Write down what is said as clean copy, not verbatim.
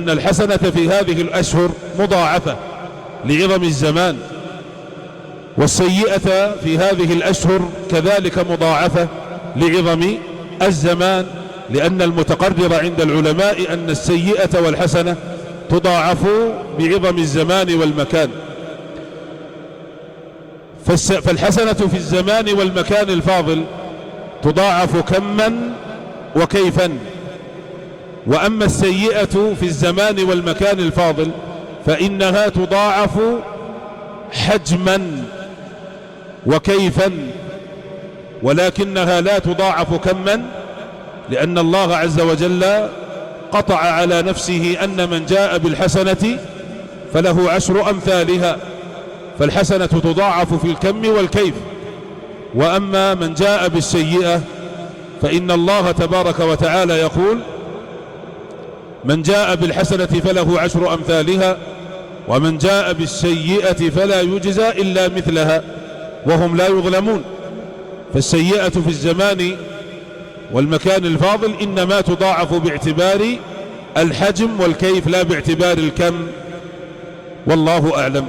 أن الحسنة في هذه الأشهر مضاعفة لعظم الزمان، والسيئة في هذه الأشهر كذلك مضاعفة لعظم الزمان، لأن المتقرر عند العلماء أن السيئة والحسنة تضاعف بعظم الزمان والمكان. فالحسنة في الزمان والمكان الفاضل تضاعف كما وكيفا، وأما السيئة في الزمان والمكان الفاضل فإنها تضاعف حجما وكيفا، ولكنها لا تضاعف كما، لأن الله عز وجل قطع على نفسه أن من جاء بالحسنة فله 10 أمثالها، فالحسنة تضاعف في الكم والكيف. وأما من جاء بالسيئة فإن الله تبارك وتعالى يقول: من جاء بالحسنة فله 10 أمثالها ومن جاء بالسيئة فلا يجزى إلا مثلها وهم لا يظلمون. فالسيئة في الزمان والمكان الفاضل إنما تضاعف باعتبار الحجم والكيف لا باعتبار الكم، والله أعلم.